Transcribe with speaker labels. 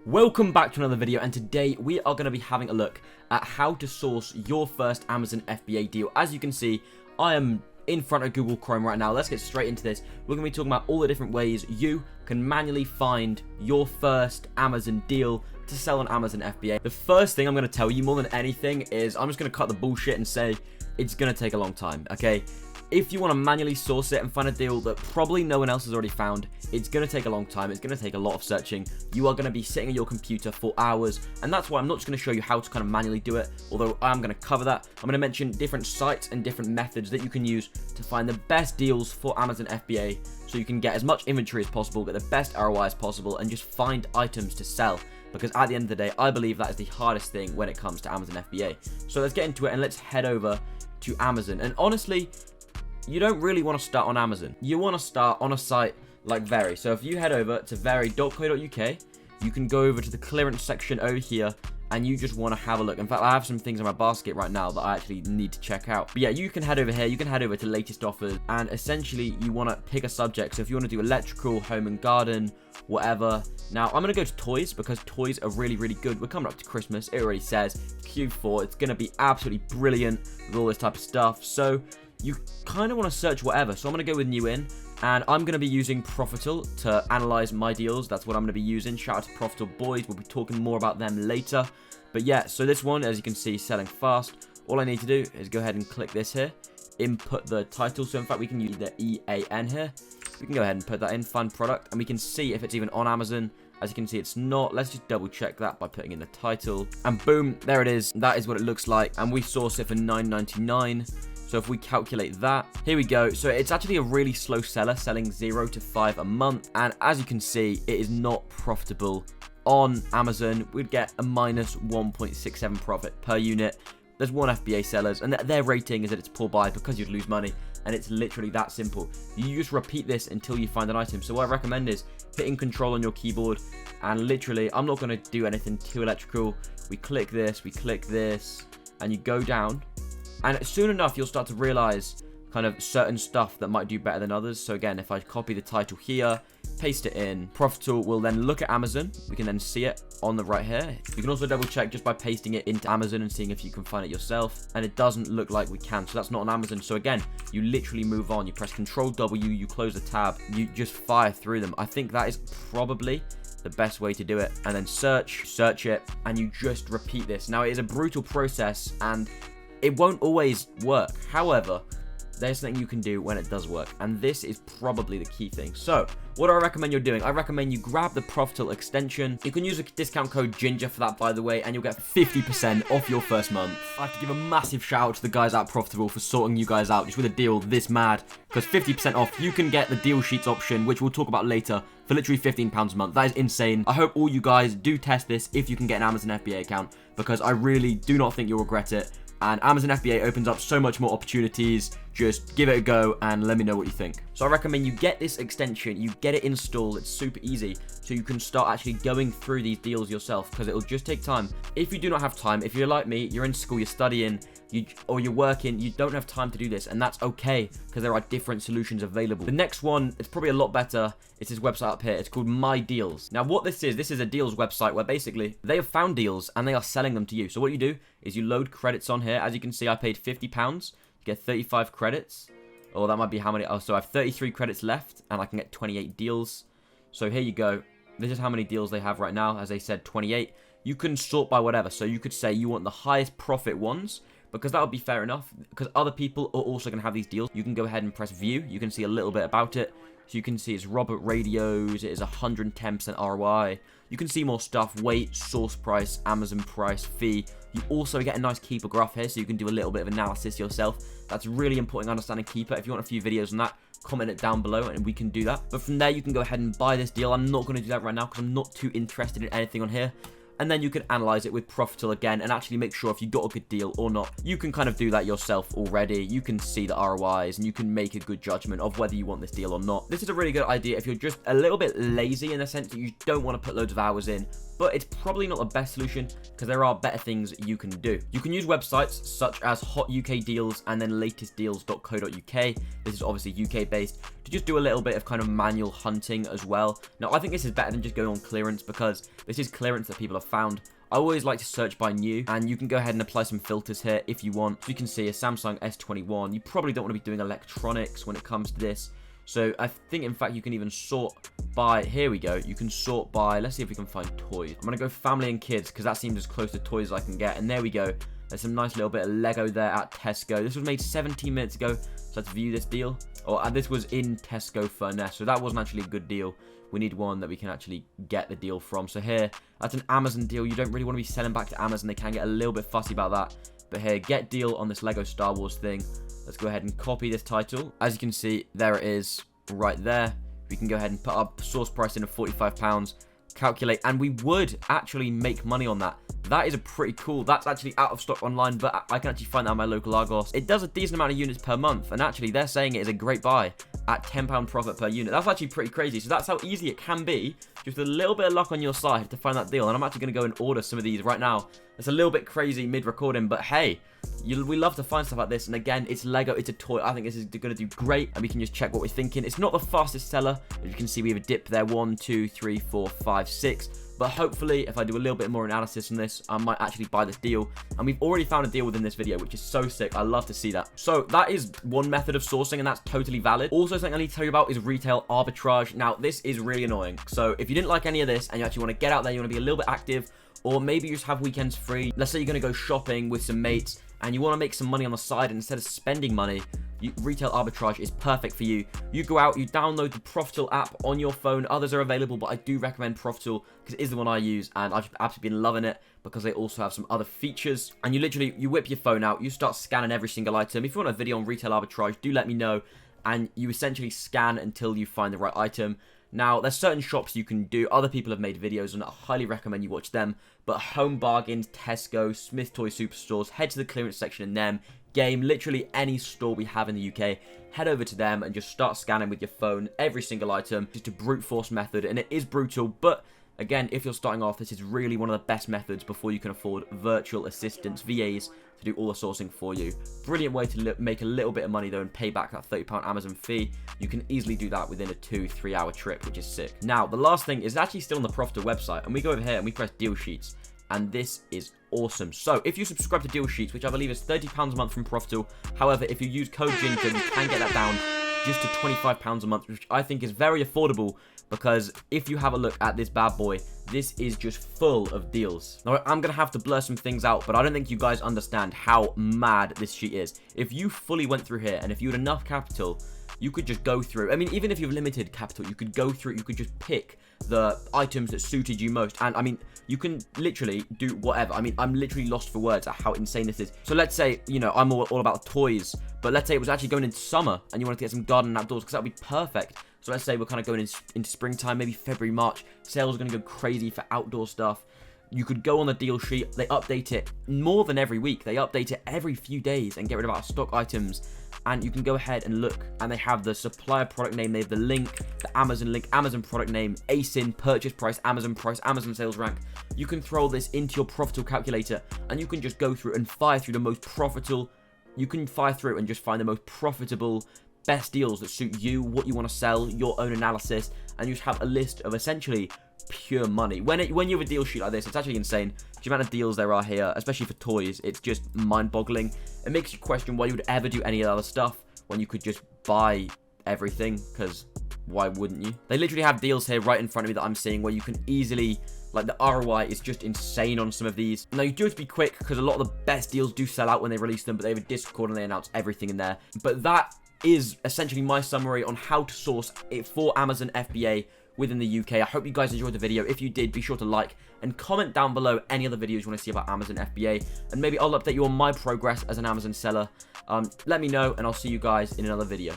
Speaker 1: Welcome back to another video, and today we are going to be having a look at how to source your first Amazon FBA deal. As you can see, I am in front of Google Chrome right now. Let's get straight into this. We're going to be talking about all the different ways you can manually find your first Amazon deal to sell on Amazon FBA. The first thing I'm going to tell you more than anything is I'm just going to cut the bullshit and say it's going to take a long time, okay? If you want to manually source it and find a deal that probably no one else has already found, it's going to take a long time. It's going to take a lot of searching. You are going to be sitting at your computer for hours, and that's why I'm not just going to show you how to kind of manually do it, although I am going to cover that. I'm going to mention different sites and different methods that you can use to find the best deals for Amazon FBA, so you can get as much inventory as possible, get the best ROI as possible, and just find items to sell. Because at the end of the day, I believe that is the hardest thing when it comes to Amazon FBA. So let's get into it and let's head over to Amazon. And honestly, you don't really want to start on Amazon. You want to start on a site like Very. So if you head over to very.co.uk, you can go over to the clearance section over here, and you just want to have a look. In fact, I have some things in my basket right now that I actually need to check out. But yeah, you can head over here, you can head over to latest offers, and essentially you want to pick a subject. So if you want to do electrical, home and garden, whatever. Now, I'm going to go to toys because toys are really, really good. We're coming up to Christmas. It already says Q4. It's going to be absolutely brilliant with all this type of stuff. So you kind of want to search whatever. So I'm going to go with new in, and I'm going to be using Profital to analyze my deals. That's what I'm going to be using. Shout out to Profital boys. We'll be talking more about them later. But yeah, so this one, as you can see, selling fast. All I need to do is go ahead and click this here, input the title. So in fact, we can use the EAN here. We can go ahead and put that in, find product, and we can see if it's even on Amazon. As you can see, it's not. Let's just double check that by putting in the title, and boom, there it is. That is what it looks like, and we source it for $9.99. So if we calculate that, here we go. So it's actually a really slow seller, selling 0 to 5 a month. And as you can see, it is not profitable on Amazon. We'd get a minus 1.67 profit per unit. There's one FBA sellers, and their rating is that it's poor buy because you'd lose money. And it's literally that simple. You just repeat this until you find an item. So what I recommend is hitting control on your keyboard, and literally, I'm not going to do anything too electrical. We click this, and you go down. And soon enough, you'll start to realize kind of certain stuff that might do better than others. So again, if I copy the title here, paste it in, Profital will then look at Amazon. We can then see it on the right here. You can also double check just by pasting it into Amazon and seeing if you can find it yourself. And it doesn't look like we can. So that's not on Amazon. So again, you literally move on. You press Control W, you close the tab, you just fire through them. I think that is probably the best way to do it. And then search it, and you just repeat this. Now, it is a brutal process, and it won't always work. However, there's something you can do when it does work, and this is probably the key thing. So what do I recommend you're doing? I recommend you grab the Profital extension. You can use a discount code GINGER for that, by the way, and you'll get 50% off your first month. I have to give a massive shout out to the guys at Profitable for sorting you guys out just with a deal this mad, because 50% off, you can get the deal sheets option, which we'll talk about later, for literally £15 a month. That is insane. I hope all you guys do test this if you can get an Amazon FBA account, because I really do not think you'll regret it. And Amazon FBA opens up so much more opportunities. Just give it a go and let me know what you think. So I recommend you get this extension, you get it installed. It's super easy, so you can start actually going through these deals yourself, because it'll just take time. If you do not have time, if you're like me, you're in school, you're studying, or you're working, you don't have time to do this, and that's okay, because there are different solutions available. The next one, it's probably a lot better. It's this website up here. It's called My Deals. Now what this is a deals website where basically they have found deals and they are selling them to you. So what you do is you load credits on here. As you can see, I paid £50 to get 35 credits. Or that might be how many. Oh, so I have 33 credits left, and I can get 28 deals. So here you go. This is how many deals they have right now. As they said, 28. You can sort by whatever. So you could say you want the highest profit ones, because that would be fair enough, because other people are also going to have these deals. You can go ahead and press view. You can see a little bit about it. So you can see it's Robert Radios. It is 110% ROI. You can see more stuff: weight, source price, Amazon price, fee. You also get a nice keeper graph here, so you can do a little bit of analysis yourself. That's really important, understanding keeper. If you want a few videos on that, comment it down below and we can do that. But from there, you can go ahead and buy this deal. I'm not going to do that right now because I'm not too interested in anything on here. And then you can analyze it with Profital again and actually make sure if you got a good deal or not. You can kind of do that yourself already. You can see the ROIs and you can make a good judgment of whether you want this deal or not. This is a really good idea if you're just a little bit lazy in the sense that you don't want to put loads of hours in, but it's probably not the best solution because there are better things you can do. You can use websites such as Hot UK Deals and then latestdeals.co.uk. This is obviously UK based, to just do a little bit of kind of manual hunting as well. Now, I think this is better than just going on clearance because this is clearance that people have found. I always like to search by new, and you can go ahead and apply some filters here if you want. So you can see a Samsung S21. You probably don't want to be doing electronics when it comes to this. So I think, in fact, you can even sort by, here we go, you can sort by, let's see if we can find toys. I'm going to go family and kids because that seems as close to toys as I can get. And there we go. There's some nice little bit of Lego there at Tesco. This was made 17 minutes ago, so let's view this deal. And this was in Tesco Furness, so that wasn't actually a good deal. We need one that we can actually get the deal from. So here, that's an Amazon deal. You don't really want to be selling back to Amazon. They can get a little bit fussy about that. But here, get deal on this Lego Star Wars thing. Let's go ahead and copy this title. As you can see, there it is right there. We can go ahead and put our source price in of £45, calculate, and we would actually make money on that. That is a pretty cool. That's actually out of stock online, but I can actually find that on my local Argos. It does a decent amount of units per month, and actually they're saying it is a great buy at £10 profit per unit. That's actually pretty crazy. So that's how easy it can be, just a little bit of luck on your side to find that deal. And I'm actually going to go and order some of these right now. It's a little bit crazy mid-recording, but hey, we love to find stuff like this. And again, it's Lego, it's a toy. I think this is going to do great, and we can just check what we're thinking. It's not the fastest seller. As you can see, we have a dip there, 1, 2, 3, 4, 5, 6. But hopefully, if I do a little bit more analysis on this, I might actually buy this deal. And we've already found a deal within this video, which is so sick. I love to see that. So that is one method of sourcing, and that's totally valid. Also, something I need to tell you about is retail arbitrage. Now, this is really annoying. So if you didn't like any of this and you actually want to get out there, you want to be a little bit active, or maybe you just have weekends free. Let's say you're going to go shopping with some mates and you want to make some money on the side, and instead of spending money, retail arbitrage is perfect for you. You go out, you download the Profital app on your phone. Others are available, but I do recommend Profital because it is the one I use, and I've absolutely been loving it because they also have some other features. And you whip your phone out, you start scanning every single item. If you want a video on retail arbitrage, do let me know, and you essentially scan until you find the right item. Now, there's certain shops you can do. Other people have made videos, and I highly recommend you watch them. But Home Bargains, Tesco, Smith Toy Superstores, head to the clearance section in them. Game, literally any store we have in the UK, head over to them and just start scanning with your phone every single item. Just a brute force method, and it is brutal, but again, if you're starting off, this is really one of the best methods before you can afford virtual assistants, VAs, to do all the sourcing for you. Brilliant way to make a little bit of money though and pay back that £30 Amazon fee. You can easily do that within a 2-3 hour trip, which is sick. Now, the last thing is actually still on the Profital website, and we go over here and we press deal sheets, and this is awesome. So if you subscribe to deal sheets, which I believe is £30 a month from Profital, however, if you use code Ginger, you can get that down just to £25 a month, which I think is very affordable, because if you have a look at this bad boy, this is just full of deals. Now, I'm going to have to blur some things out, but I don't think you guys understand how mad this sheet is. If you fully went through here, and if you had enough capital, you could just go through. I mean, even if you have limited capital, you could go through, you could just pick the items that suited you most. And I mean, you can literally do whatever. I mean, I'm literally lost for words at how insane this is. So let's say, you know, I'm all about toys, but let's say it was actually going into summer and you wanted to get some garden and outdoors, because that would be perfect. So let's say we're kind of going into springtime, maybe February, March. Sales are going to go crazy for outdoor stuff. You could go on the deal sheet. They update it more than every week. They update it every few days and get rid of our stock items. And you can go ahead and look, and they have the supplier product name, they have the link, the Amazon link, Amazon product name, ASIN, purchase price, Amazon sales rank. You can throw this into your Profital calculator, and you can just go through and fire through the most profitable. You can fire through and just find the most profitable, best deals that suit you, what you want to sell, your own analysis, and you just have a list of essentially pure money. When you have a deal sheet like this, it's actually insane. The amount of deals there are here, especially for toys, it's just mind-boggling. It makes you question why you would ever do any other stuff when you could just buy everything, because why wouldn't you? They literally have deals here right in front of me that I'm seeing where you can easily, like, the ROI is just insane on some of these. Now, you do have to be quick because a lot of the best deals do sell out when they release them, but they have a Discord and they announce everything in there. But that is essentially my summary on how to source it for Amazon FBA within the UK. I hope you guys enjoyed the video. If you did, be sure to like and comment down below any other videos you want to see about Amazon FBA, and maybe I'll update you on my progress as an Amazon seller. Let me know, and I'll see you guys in another video.